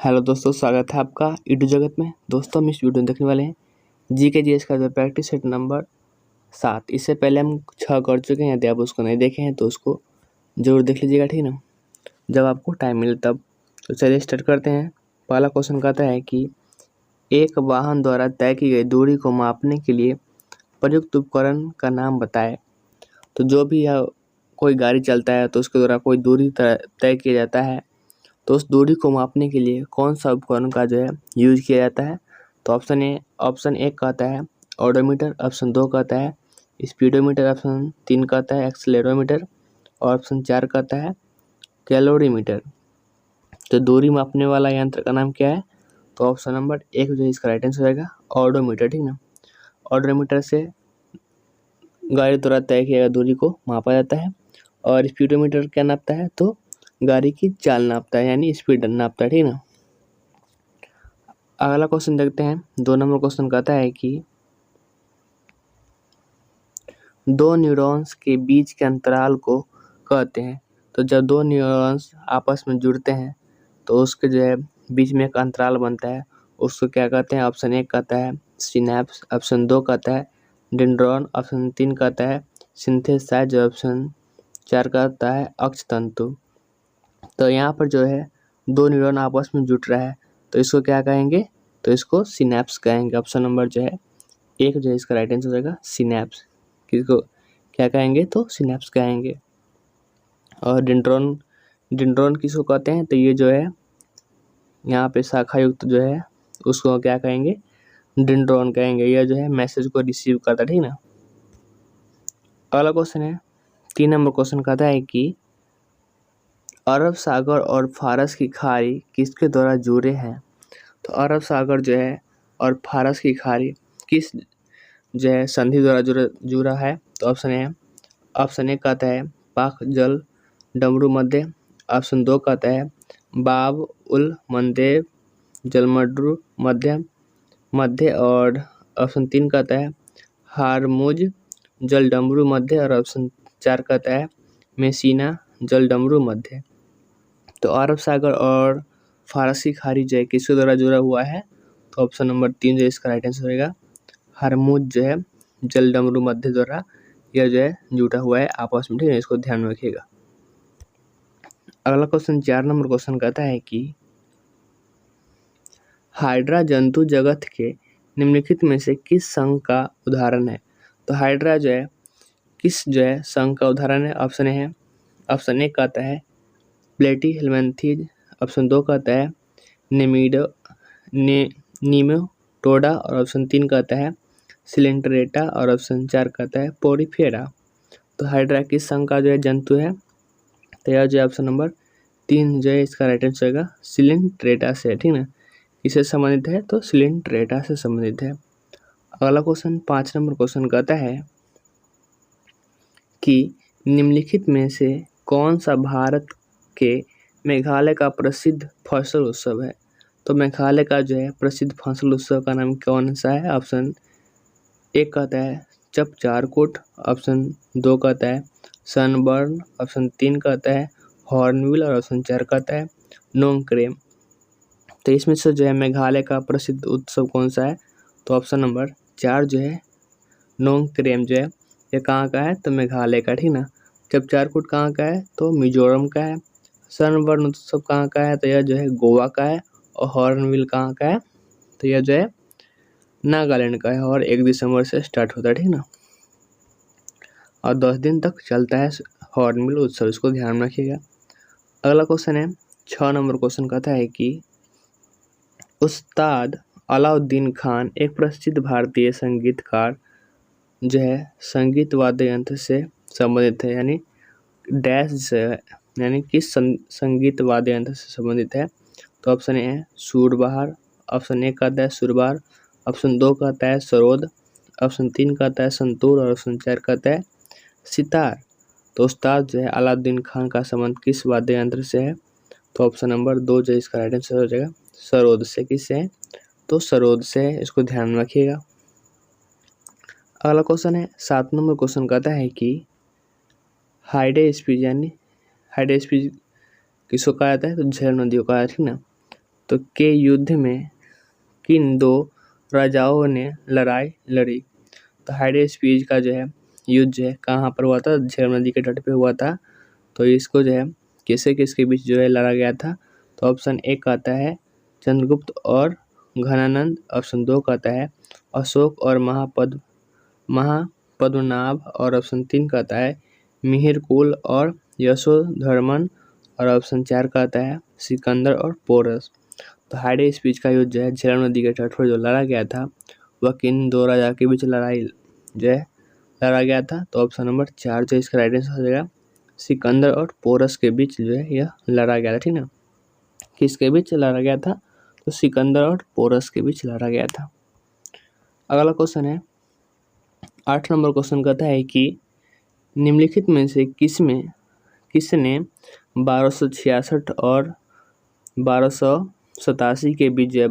Hello दोस्तों, स्वागत है आपका यूट्यूब जगत में। दोस्तों हम इस वीडियो में देखने वाले हैं जीके जीएस का जो प्रैक्टिस सेट नंबर 7। इससे पहले हम 6 कर चुके हैं। यदि आप उसको नहीं देखे हैं तो उसको जरूर देख लीजिएगा, ठीक ना, जब आपको टाइम मिले तब। तो चलिए स्टार्ट करते हैं। पहला क्वेश्चन कहता है कि एक वाहन द्वारा तय की गई दूरी को मापने के लिए प्रयुक्त उपकरण का नाम बताए। तो जो भी कोई गाड़ी चलता है तो उसके द्वारा कोई दूरी तय किया जाता है, तो उस दूरी को मापने के लिए कौन सा उपकरण का जो है यूज किया जाता है। तो ऑप्शन एक कहता है ओडोमीटर, ऑप्शन 2 कहता है स्पीडोमीटर, ऑप्शन 3 कहता है एक्सेलेरोमीटर और ऑप्शन 4 कहता है कैलोरीमीटर। तो दूरी मापने वाला यंत्र का नाम क्या है? तो ऑप्शन नंबर 1 जो है इसका राइट आंसर रहेगा ओडोमीटर, ठीक ना। ओडोमीटर से गाड़ी द्वारा तय किया गया दूरी को मापा जाता है। और स्पीडोमीटर क्या नापता है? तो गाड़ी की चाल नापता है, यानी स्पीड नापता है, ठीक ना। अगला क्वेश्चन देखते हैं। 2 नंबर क्वेश्चन कहता है कि दो न्यूरॉन्स के बीच के अंतराल को कहते हैं। तो जब दो न्यूरॉन्स आपस में जुड़ते हैं तो उसके जो है बीच में एक अंतराल बनता है, उसको क्या कहते हैं? ऑप्शन 1 कहता है सिनैप्स, ऑप्शन 2 कहता है डेंड्रॉन, ऑप्शन 3 कहता है सिंथेसाइज, ऑप्शन 4 कहता है अक्षतंतु। तो यहाँ पर जो है दो न्यूरॉन आपस में जुट रहा है तो इसको क्या कहेंगे? तो इसको सिनैप्स कहेंगे। ऑप्शन नंबर जो है 1 जो है इसका राइट आंसर रहेगा सिनैप्स। किसको क्या कहेंगे? तो सिनैप्स कहेंगे। और डेंड्रॉन किसको कहते हैं? तो ये जो है यहाँ पे शाखा युक्त जो है उसको क्या कहेंगे? डेंड्रॉन कहेंगे। यह जो है मैसेज को रिसीव करता है, ठीक ना। अगला क्वेश्चन है 3 नंबर क्वेश्चन कहता है कि अरब सागर और फारस की खाड़ी किसके द्वारा जुड़े हैं। तो अरब सागर जो है और फारस की खाड़ी किस जो है संधि द्वारा जुड़ा है। तो ऑप्शन 1 कहता है पाक जल डमरू मध्य, ऑप्शन 2 कहता है बाब उल मंदेब जलमड्रू मध्य और ऑप्शन 3 कहता है हारमुज जल डमरू मध्य और ऑप्शन 4 कहता है मेसिना जल डमरू मध्य। तो अरब सागर और फारस की खाड़ी जो है किसके द्वारा जुड़ा हुआ है? तो ऑप्शन नंबर 3 जो इसका राइट आंसर रहेगा हरमुज जो है जल डमरू मध्य द्वारा यह जो है जुटा हुआ है आपस में, ठीक है। इसको ध्यान में रखिएगा। अगला क्वेश्चन 4 नंबर क्वेश्चन कहता है कि हाइड्रा जंतु जगत के निम्नलिखित में से किस संघ का उदाहरण है। तो हाइड्रा जो है किस जो है संघ का उदाहरण है? ऑप्शन 1 कहता है प्लेटी हेलमेंथीज, ऑप्शन 2 कहता है नीमेटोडा और ऑप्शन 3 कहता है सिलेंट्रेटा और ऑप्शन 4 कहता है पोरीफेरा। तो हाइड्रा किस संघ का जो है जंतु है? तो यह जो है ऑप्शन नंबर 3 जो है इसका राइट आंसर होगा सिलेंट्रेटा से, ठीक ना। किससे संबंधित है? तो सिलेंट्रेटा से संबंधित है। अगला क्वेश्चन 5 नंबर क्वेश्चन कहता है कि निम्नलिखित में से कौन सा भारत के मेघालय का प्रसिद्ध फसल उत्सव है। तो मेघालय का जो है प्रसिद्ध फसल उत्सव का नाम कौन सा है? ऑप्शन 1 कहता है चपचारकुट, ऑप्शन 2 कहता है सनबर्न, ऑप्शन 3 कहता है हॉर्नबिल और ऑप्शन 4 कहता है नोंगक्रेम। तो इसमें से जो है मेघालय का प्रसिद्ध उत्सव कौन सा है? तो ऑप्शन नंबर 4 जो है नोंगक्रेम जो है ये कहाँ का है? तो मेघालय का, ठीक ना। चपचारकुट कहाँ का है? तो मिजोरम का है। सनबर्न उत्सव कहाँ का है? तो यह जो है गोवा का है। और हॉर्नबिल कहाँ का है? तो यह जो है नागालैंड का है और 1 दिसंबर से स्टार्ट होता है, ठीक ना। और 10 दिन तक चलता है हॉर्नबिल उत्सव, इसको ध्यान में रखिएगा। अगला क्वेश्चन है 6 नंबर क्वेश्चन कहता है कि उस्ताद अलाउद्दीन खान एक प्रसिद्ध भारतीय संगीतकार जो है संगीत वाद्य यंत्र से संबंधित है, यानी डैश से है, यानी किस संगीत वाद्य यंत्र से संबंधित है। तो ऑप्शन ए है सूरबहार, ऑप्शन 1 कहता है सुरबार, ऑप्शन 2 कहता है सरोद, ऑप्शन 3 कहता है संतूर और ऑप्शन 4 कहता है सितार। तो उस्ताद जो है अलाउद्दीन खान का संबंध किस वाद्य यंत्र से है? तो ऑप्शन नंबर 2 जो इसका राइट आंसर हो जाएगा सरोद से। किससे है? तो सरोद से, इसको ध्यान में रखिएगा। अगला क्वेश्चन है 7 नंबर क्वेश्चन कहता है कि हाइडेस्पीज किसको कहा जाता है? तो झेलम नदी को कहा जाता है, ठीक ना। तो के युद्ध में किन दो राजाओं ने लड़ाई लड़ी? तो हाइडेस्पीज का जो है युद्ध जो है कहाँ पर हुआ था? झेलम नदी के तट पे हुआ था। तो इसको जो है किसके किसके बीच जो है लड़ा गया था? तो ऑप्शन ए कहता है चंद्रगुप्त और घनानंद। ऑप्शन 2 कहता है अशोक और महापद्मनाभ। और ऑप्शन 3 कहता है मिहिरकुल और यशोधर्मन। और ऑप्शन 4 कहता है सिकंदर और पोरस। तो हाइडेस्पीज का युद्ध जो है झेलम नदी के तट पर जो लड़ा गया था वह किन दो राजा के बीच लड़ाई जो है लड़ा गया था? तो ऑप्शन नंबर 4 जो इसका राइट आंसर हो जाएगा सिकंदर और पोरस के बीच जो है यह लड़ा गया था। ठीक ना, किसके बीच लड़ा गया था? तो सिकंदर और पोरस के बीच लड़ा गया था। अगला क्वेश्चन है 8 नंबर क्वेश्चन कहता है कि निम्नलिखित में से किसने 1266 और 1287 के बीच जो है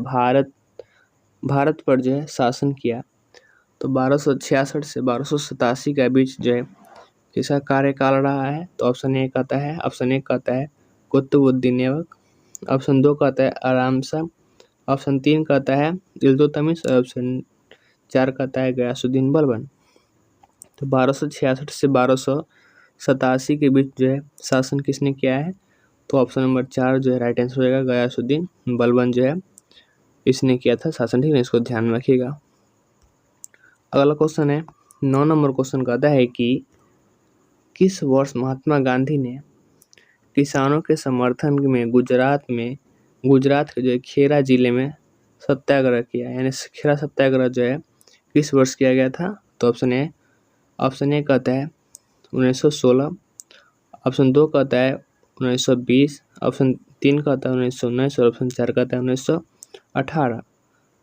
भारत पर जो है शासन किया? तो 1266 से 1287 के बीच जो है किसका कार्यकाल रहा है? तो ऑप्शन 1 कहता है कुतुबुद्दीन ऐबक। ऑप्शन 2 कहता है आराम शाह। ऑप्शन 3 कहता है इल्तुतमिश। और ऑप्शन 4 कहता है गयासुद्दीन बलबन। तो 1266 से 1287 के बीच जो है शासन किसने किया है? तो ऑप्शन नंबर 4 जो है राइट आंसर हो जाएगा गयासुद्दीन बलबन जो है इसने किया था शासन। ठीक है, इसको ध्यान में रखिएगा। अगला क्वेश्चन है 9 नंबर क्वेश्चन कहता है कि किस वर्ष महात्मा गांधी ने किसानों के समर्थन में गुजरात के जो खेरा जिले में सत्याग्रह किया? यानी खेरा सत्याग्रह जो है किस वर्ष किया गया था? तो ऑप्शन ए कहता है 1916। ऑप्शन 2 कहता है 1920। ऑप्शन 3 कहता है 1919। और ऑप्शन 4 कहता है 1918।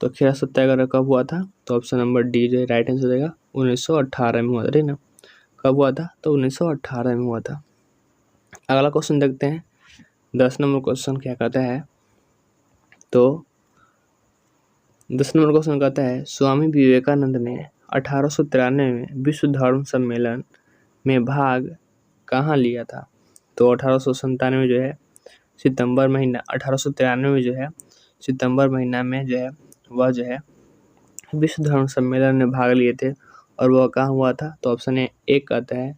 तो खेरा सत्याग्रह कब हुआ था? तो ऑप्शन नंबर डी जो है राइट आंसर हो जाएगा 1918 में हुआ था। ठीक ना, कब हुआ था? तो 1918 में हुआ था। अगला क्वेश्चन देखते हैं 10 नंबर क्वेश्चन क्या कहता है? तो 10 नंबर क्वेश्चन कहता है स्वामी विवेकानंद ने 1893 में विश्व धर्म सम्मेलन में भाग कहाँ लिया था? तो 1897 जो है सितंबर महीना 1893 में जो है सितंबर महीना में जो है वह जो है विश्व धर्म सम्मेलन में भाग लिए थे। और वह कहाँ हुआ था? तो ऑप्शन ए कहता है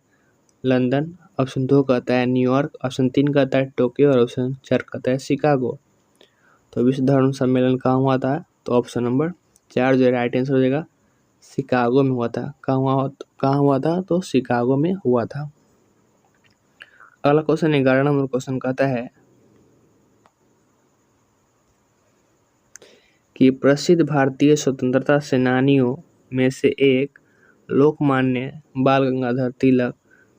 लंदन। ऑप्शन 2 कहता है न्यूयॉर्क। ऑप्शन 3 कहता है टोक्यो। और ऑप्शन 4 कहता है शिकागो। तो विश्व धर्म सम्मेलन कहाँ हुआ था? तो ऑप्शन नंबर 4 जो है राइट आंसर हो जाएगा शिकागो में हुआ था। कहाँ हुआ था? तो शिकागो में हुआ था। अगला क्वेश्चन 11 नंबर क्वेश्चन कहता है कि प्रसिद्ध भारतीय स्वतंत्रता सेनानियों में से एक लोकमान्य बाल गंगाधर तिलक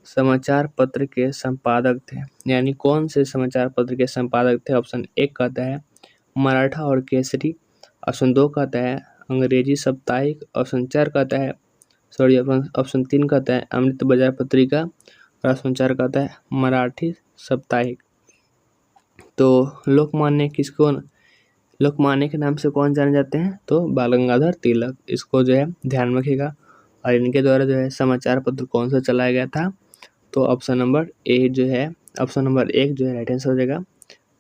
समाचार पत्र के संपादक थे। यानी कौन से समाचार पत्र के संपादक थे? ऑप्शन 1 कहता है मराठा और केसरी। ऑप्शन 2 कहता है अंग्रेजी साप्ताहिक। ऑप्शन 4 कहता है ऑप्शन 3 कहता है अमृत बाजार पत्रिका। और ऑप्शन 4 कहता है मराठी साप्ताहिक। तो लोकमान्य के नाम से कौन जाने जाते हैं? तो बाल गंगाधर तिलक। इसको जो है ध्यान में रखिएगा। और इनके द्वारा जो है समाचार पत्र कौन सा चलाया गया था? तो ऑप्शन नंबर 1 जो है राइट आंसर हो जाएगा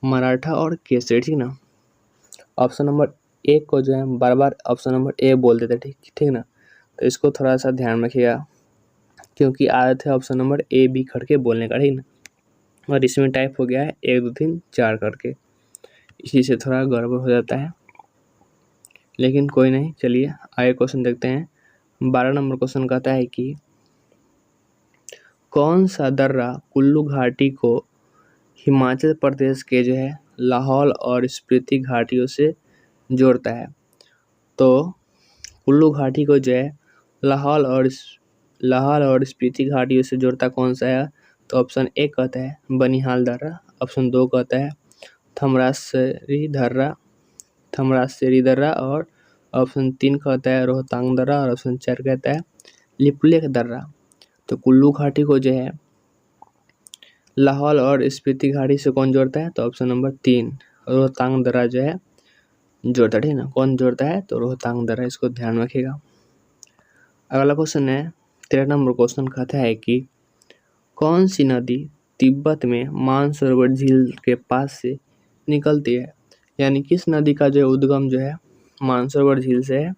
मराठा और केसरी। ठीक ना, ऑप्शन नंबर 1 को जो है बार बार ऑप्शन नंबर ए बोल देते ठीक ना, तो इसको थोड़ा सा ध्यान में रखिएगा क्योंकि आदत है ऑप्शन नंबर ए बी करके बोलने का। ठीक ना, और इसमें टाइप हो गया है 1 2 3 4 करके, इसी से थोड़ा गड़बड़ हो जाता है, लेकिन कोई नहीं। चलिए आगे क्वेश्चन देखते हैं। 12 नंबर क्वेश्चन कहता है कि कौन सा दर्रा कुल्लू घाटी को हिमाचल प्रदेश के जो है लाहौल और स्पीति घाटियों से जोड़ता है? तो कुल्लू घाटी को जो है लाहौल और स्पीति घाटियों से जोड़ता कौन सा है? तो ऑप्शन 1 कहता है बनिहाल दर्रा। ऑप्शन 2 कहता है थमरासेरी दर्रा। और ऑप्शन 3 कहता है रोहतांग दर्रा। और ऑप्शन 4 कहता है लिपुलेख दर्रा। तो कुल्लू घाटी को जो है लाहौल और स्पीति घाटी से कौन जोड़ता है? तो ऑप्शन नंबर 3 रोहतांग दर्रा जो है जोड़ता है। ठीक ना, कौन जोड़ता है? तो रोहतांग दर्रा। इसको ध्यान रखिएगा। अगला क्वेश्चन है 13 नंबर क्वेश्चन कहता है कि कौन सी नदी तिब्बत में मानसरोवर झील के पास से निकलती है? यानी किस नदी का जो है उद्गम जो है मानसरोवर झील से है?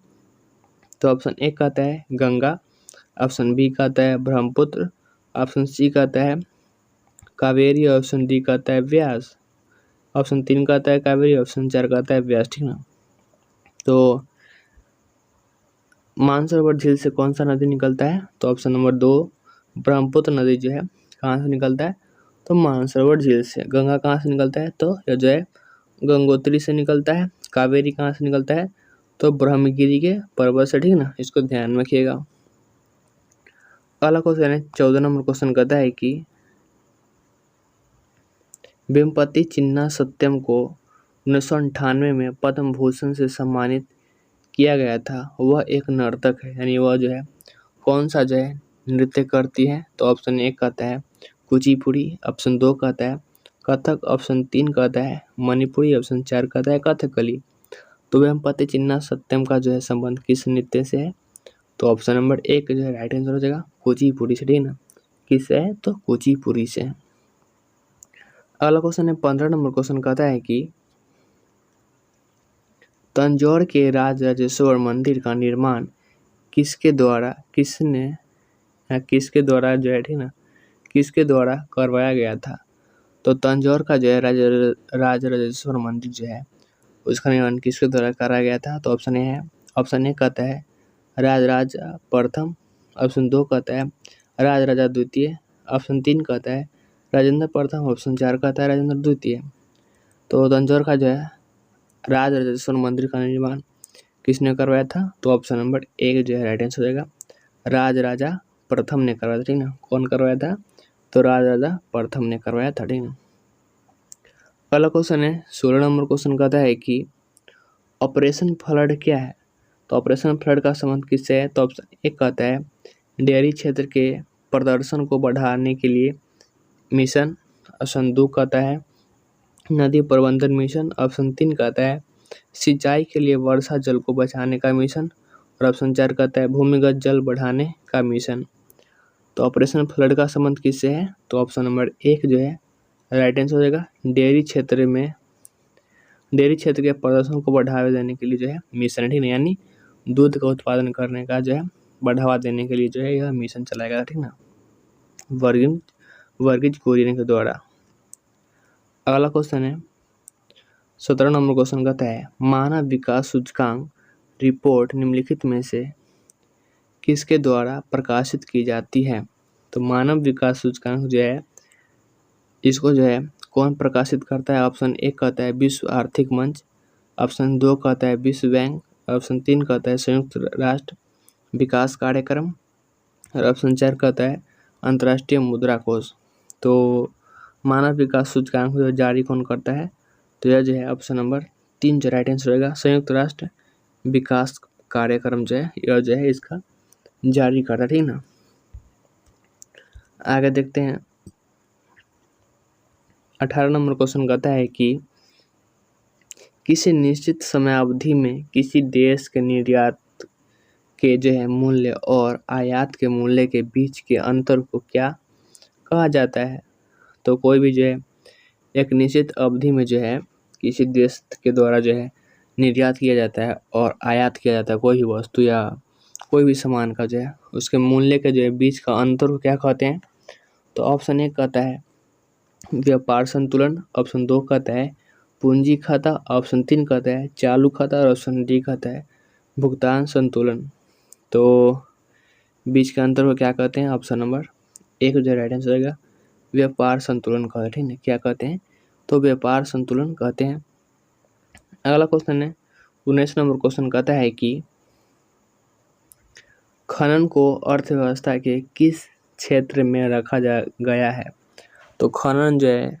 तो ऑप्शन ए कहता है गंगा, ऑप्शन बी कहता है ब्रह्मपुत्र, ऑप्शन सी कहता है कावेरी, ऑप्शन डी कहता है व्यास, ऑप्शन 3 कहता है कावेरी, ऑप्शन 4 कहता है व्यास। ठीक ना। तो मानसरोवर झील से कौन सा नदी निकलता है? तो ऑप्शन नंबर 2 ब्रह्मपुत्र नदी जो है कहाँ से निकलता है? तो मानसरोवर झील से। गंगा कहाँ से निकलता है? तो यह जो है गंगोत्री से निकलता है। कावेरी कहाँ से निकलता है? तो ब्रह्मगिरी के पर्वत से। ठीक ना, इसको ध्यान में रखिएगा। अगला क्वेश्चन है 14 नंबर क्वेश्चन कहता है कि वेम्पति चिन्ना सत्यम को 1998 में पद्म भूषण से सम्मानित किया गया था। वह एक नर्तक है, यानी वह जो है कौन सा जो है नृत्य करती है? तो ऑप्शन 1 कहता है कुचिपुड़ी, ऑप्शन 2 कहता है कथक, ऑप्शन 3 कहता है मणिपुरी, ऑप्शन 4 कहता है कथकली। तो वेम्पति चिन्ना सत्यम का जो है संबंध किस नृत्य से है? तो ऑप्शन नंबर 1 जो है राइट आंसर हो जाएगा कुचिपुड़ी से। ठीक ना, किससे है? तो कुचिपुड़ी से। अगला क्वेश्चन है 15 नंबर क्वेश्चन कहता है कि तंजौर के राजराजेश्वर मंदिर का निर्माण किसके द्वारा जो है ठीक ना किसके द्वारा करवाया गया था? तो तंजौर का जो है राजराजेश्वर मंदिर जो है उसका निर्माण किसके द्वारा कराया गया था? तो ऑप्शन ए है, ऑप्शन ए कहता है राजराजा प्रथम, ऑप्शन 2 कहता है राजराजा द्वितीय, ऑप्शन 3 कहता है राजेंद्र प्रथम, ऑप्शन 4 कहता है राजेंद्र द्वितीय। तो तंजौर का जो है राजराजेश्वर मंदिर का निर्माण किसने करवाया था? तो ऑप्शन नंबर 1 जो है राइट आंसर हो जाएगा राजराजा प्रथम ने करवाया था। ठीक ना, कौन करवाया था? तो राजराजा प्रथम ने करवाया था। ठीक ना। अगला क्वेश्चन है 16 नंबर क्वेश्चन कहता है कि ऑपरेशन फ्लड क्या है? तो ऑपरेशन फ्लड का संबंध किससे है? तो ऑप्शन 1 कहता है डेयरी क्षेत्र के प्रदर्शन को बढ़ाने के लिए मिशन, ऑप्शन 2 कहता है नदी प्रबंधन मिशन, ऑप्शन 3 कहता है सिंचाई के लिए वर्षा जल को बचाने का मिशन, और ऑप्शन 4 कहता है भूमिगत जल बढ़ाने का मिशन। तो ऑपरेशन फ्लड का संबंध किससे है? तो ऑप्शन नंबर 1 जो है राइट आंसर हो जाएगा डेयरी क्षेत्र के प्रदर्शन को बढ़ावा देने के लिए जो है मिशन। ठीक है, यानी दूध का उत्पादन करने का जो है बढ़ावा देने के लिए जो है यह मिशन चलाया गया। ठीक ना, वर्गीज कुरियन के द्वारा। अगला क्वेश्चन है 17 नंबर क्वेश्चन कहता है मानव विकास सूचकांक रिपोर्ट निम्नलिखित में से किसके द्वारा प्रकाशित की जाती है? तो मानव विकास सूचकांक जो है इसको जो है कौन प्रकाशित करता है? ऑप्शन 1 कहता है विश्व आर्थिक मंच, ऑप्शन 2 कहता है विश्व बैंक, ऑप्शन 3 कहता है संयुक्त राष्ट्र विकास कार्यक्रम, और ऑप्शन 4 कहता है अंतर्राष्ट्रीय मुद्रा कोष। तो मानव विकास सूचकांक जो जारी कौन करता है? तो यह जो है ऑप्शन नंबर 3 जो राइट आंसर रहेगा संयुक्त राष्ट्र विकास कार्यक्रम जो है यह जो है इसका जारी करता है। ठीक ना, आगे देखते हैं 18 नंबर क्वेश्चन कहता है कि किसी निश्चित समयावधि में किसी देश के निर्यात के जो है मूल्य और आयात के मूल्य के बीच के अंतर को क्या कहा जाता है? तो कोई भी जो है एक निश्चित अवधि में जो है किसी देश के द्वारा जो है निर्यात किया जाता है और आयात किया जाता है कोई भी वस्तु या कोई भी सामान का जो है उसके मूल्य के जो है बीच का अंतर को क्या कहते हैं? तो ऑप्शन 1 कहता है व्यापार संतुलन, ऑप्शन 2 कहता है पूंजी खाता, ऑप्शन 3 कहता है चालू खाता, और ऑप्शन डी कहता है भुगतान संतुलन। तो बीच के अंतर को क्या कहते हैं? ऑप्शन नंबर 1 जो राइट आंसर रहेगा व्यापार संतुलन कहते हैं। ठीक है, क्या कहते हैं? तो व्यापार संतुलन कहते हैं। अगला क्वेश्चन है 19 नंबर क्वेश्चन कहता है कि खनन को अर्थव्यवस्था के किस क्षेत्र में रखा गया है? तो खनन जो है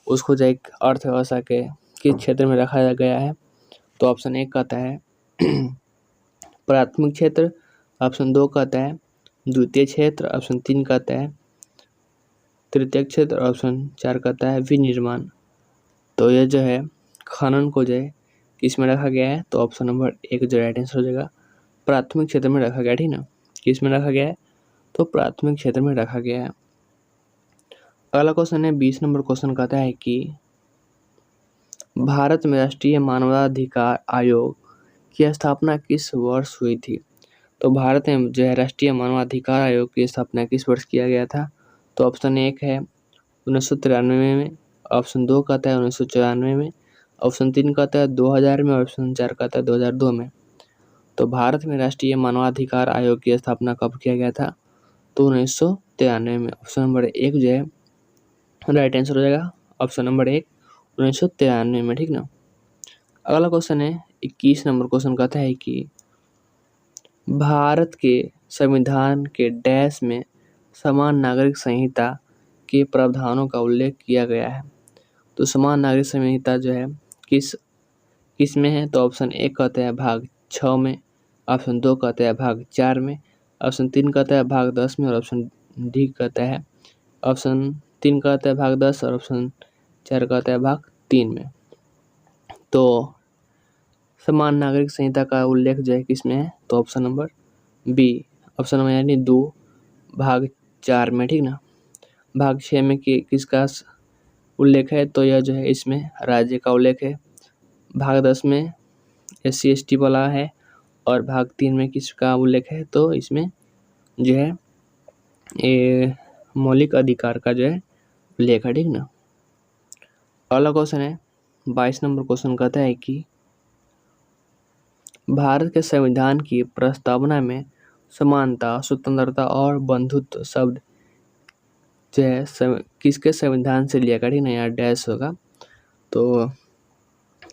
उसको जो एक अर्थव्यवस्था के किस क्षेत्र में रखा गया है? तो ऑप्शन 1 कहता है प्राथमिक क्षेत्र, ऑप्शन 2 कहता है द्वितीय क्षेत्र, ऑप्शन 3 कहता है तृतीय क्षेत्र, ऑप्शन 4 कहता है विनिर्माण। तो यह जो है खनन को जो है किस में रखा गया है? तो ऑप्शन नंबर 1 जो राइट आंसर हो जाएगा प्राथमिक क्षेत्र में रखा गया। ठीक ना, किस में रखा गया है? तो प्राथमिक क्षेत्र में रखा गया है। अगला क्वेश्चन है 20 नंबर क्वेश्चन कहता है कि भारत में राष्ट्रीय मानवाधिकार आयोग की स्थापना किस वर्ष हुई थी? तो भारत में जो है राष्ट्रीय मानवाधिकार आयोग की स्थापना किस वर्ष किया गया था? तो ऑप्शन 1 है 1993 में, ऑप्शन 2 कहता है 1994 में, ऑप्शन 3 कहता है 2000 में और ऑप्शन 4 कहता है 2002 में। तो भारत में राष्ट्रीय मानवाधिकार आयोग की स्थापना कब किया गया था? तो 1993 में। ऑप्शन नंबर 1 जो है राइट आंसर हो जाएगा, ऑप्शन नंबर 1 1993 में, ठीक ना। अगला क्वेश्चन है 21 नंबर क्वेश्चन कहता है कि भारत के संविधान के डैश में समान नागरिक संहिता के प्रावधानों का उल्लेख किया गया है। तो समान नागरिक संहिता जो है किस में है? तो ऑप्शन 1 कहते हैं भाग 6 में, ऑप्शन 2 कहते हैं भाग 4 में, ऑप्शन 3 कहता है भाग 10 में और ऑप्शन डी कहता है, ऑप्शन 3 कहता है भाग 10 और ऑप्शन 4 कहता है भाग 3 में। तो समान नागरिक संहिता का उल्लेख जो है किस में है? तो option number B, option number यानी 2 भाग 4 में, ठीक ना। भाग 6 में किसका उल्लेख है? तो यह जो है इसमें राज्य का उल्लेख है। भाग 10 में SC ST वाला है और भाग 3 में किसका उल्लेख है? तो इसमें जो है ये मौलिक अधिकार का जो है उल्लेख है, ठीक ना। अगला क्वेश्चन है 22 नंबर क्वेश्चन कहता है कि भारत के संविधान की प्रस्तावना में समानता, स्वतंत्रता और बंधुत्व शब्द जो है किसके संविधान से लिया गया, ठीक ना। यहाँ डैश होगा। तो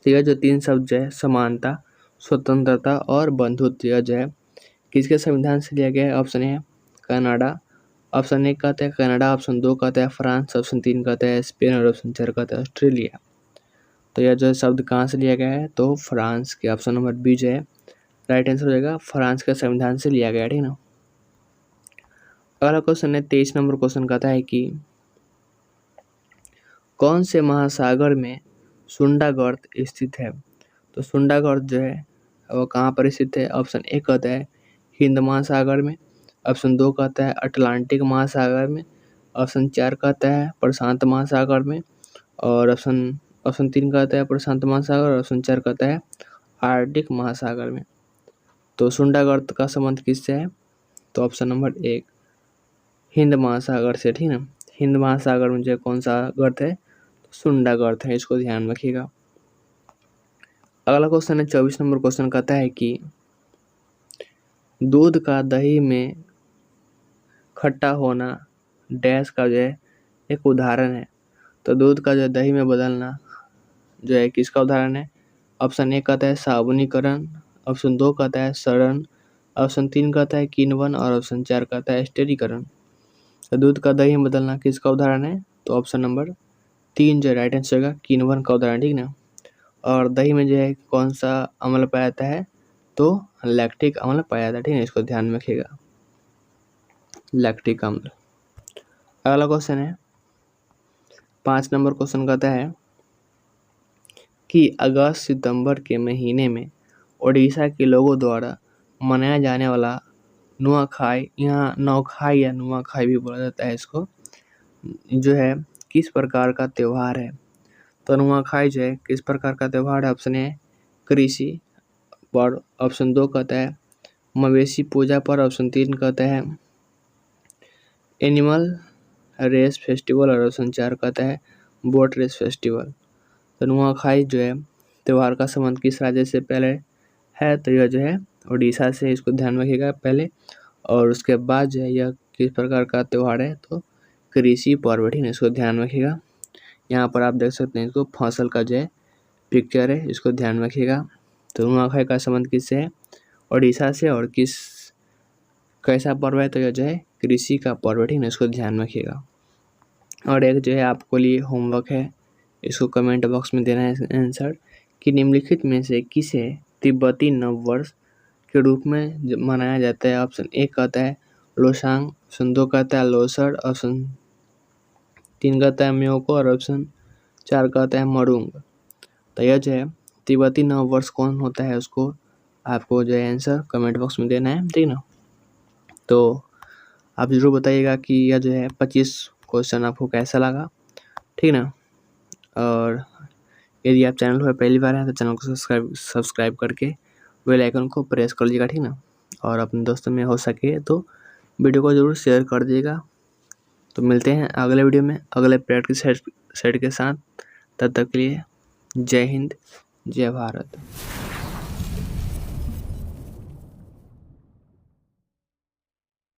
यह जो 3 शब्द जो है समानता, स्वतंत्रता और बंधुत्व, यह जो है किसके संविधान से लिया गया है? ऑप्शन है कनाडा, ऑप्शन 1 कहता है कनाडा, ऑप्शन 2 कहता है फ्रांस, ऑप्शन 3 कहता है स्पेन और ऑप्शन 4 कहता है ऑस्ट्रेलिया। तो यह जो शब्द कहाँ से लिया गया है? तो फ्रांस के, ऑप्शन नंबर बी जो है राइट आंसर हो जाएगा, फ्रांस के संविधान से लिया गया, ठीक ना। अगला क्वेश्चन है 23 नंबर क्वेश्चन कहता है कि कौन से महासागर में सुंडागर्त स्थित है? तो सुंडागर्त जो है वो कहाँ पर स्थित है? ऑप्शन 1 कहता है हिंद महासागर में, ऑप्शन 2 कहता है अटलांटिक महासागर में, ऑप्शन 4 कहता है प्रशांत महासागर में और ऑप्शन 3 कहता है प्रशांत महासागर और ऑप्शन 4 कहता है आर्कटिक महासागर में। तो सुंडागर्त का संबंध किससे है? तो ऑप्शन नंबर 1 हिंद महासागर से, ठीक ना। हिंद महासागर में जो कौन सा गर्त है? सुंडागर्त है, इसको ध्यान रखिएगा। अगला क्वेश्चन है 24 नंबर क्वेश्चन कहता है कि दूध का दही में खट्टा होना डैश का जो है एक उदाहरण है। तो दूध का जो दही में बदलना जो है किसका उदाहरण है? ऑप्शन 1 कहता है साबुनीकरण, ऑप्शन 2 कहता है सड़न, ऑप्शन 3 कहता है किण्वन और ऑप्शन 4 कहता है स्टेरीकरण। तो दूध का दही में बदलना किसका उदाहरण है? तो ऑप्शन नंबर 3 जो राइट आंसर होगा किण्वन का उदाहरण, ठीक ना। और दही में जो है कौन सा अम्ल पाया जाता है? तो लैक्टिक अम्ल पाया जाता है, ठीक है, इसको ध्यान में रखिएगा, लैक्टिक अम्ल। अगला क्वेश्चन है 5 नंबर क्वेश्चन कहता है कि अगस्त सितंबर के महीने में उड़ीसा के लोगों द्वारा मनाया जाने वाला नुआखाई, यहाँ नौखाई या नुआखाई भी बोला जाता है इसको, जो है किस प्रकार का त्यौहार है? तो नुआखाई जो है किस प्रकार का त्यौहार है? ऑप्शन है कृषि पर, ऑप्शन 2 कहता है मवेशी पूजा पर, ऑप्शन 3 कहता है एनिमल रेस फेस्टिवल और ऑप्शन 4 कहता है बोट रेस फेस्टिवल। तो नुआखाई जो है त्यौहार का संबंध किस राज्य से पहले है? तो यह जो है उड़ीसा से, इसको ध्यान रखिएगा पहले। और उसके बाद जो है यह किस प्रकार का त्यौहार है? तो कृषि पर्व, ठीक है, इसको ध्यान रखिएगा। यहाँ पर आप देख सकते हैं इसको फसल का जो है पिक्चर है, इसको ध्यान रखिएगा। तो नुआखाई का संबंध किससे है? उड़ीसा से। और कैसा पर्व है? तो यह जो है कृषि का पर्व है, ठीक है, इसको ध्यान रखिएगा। और एक जो है आपको लिए होमवर्क है, इसको कमेंट बॉक्स में देना है आंसर कि निम्नलिखित में से किसे तिब्बती नववर्ष के रूप में मनाया जाता है? ऑप्शन 1 कहता है लोसांग, ऑप्शन 2 कहता है लोसर, ऑप्शन 3 कहता है म्योको और ऑप्शन 4 कहता है मरुंग। तो यह जो है तिब्बती नववर्ष कौन होता है, उसको आपको जो है आंसर कमेंट बॉक्स में देना है, ठीक ना। तो आप ज़रूर बताइएगा कि यह जो है 25 क्वेश्चन आपको कैसा लगा, ठीक ना। और यदि आप चैनल पर पहली बार हैं तो चैनल को सब्सक्राइब करके बेल आइकन को प्रेस कर लीजिएगा, ठीक ना। और अपने दोस्तों में हो सके तो वीडियो को ज़रूर शेयर कर दीजिएगा। तो मिलते हैं अगले वीडियो में अगले प्रैक्टिस सेट के साथ। तब तक के लिए जय हिंद, जय भारत।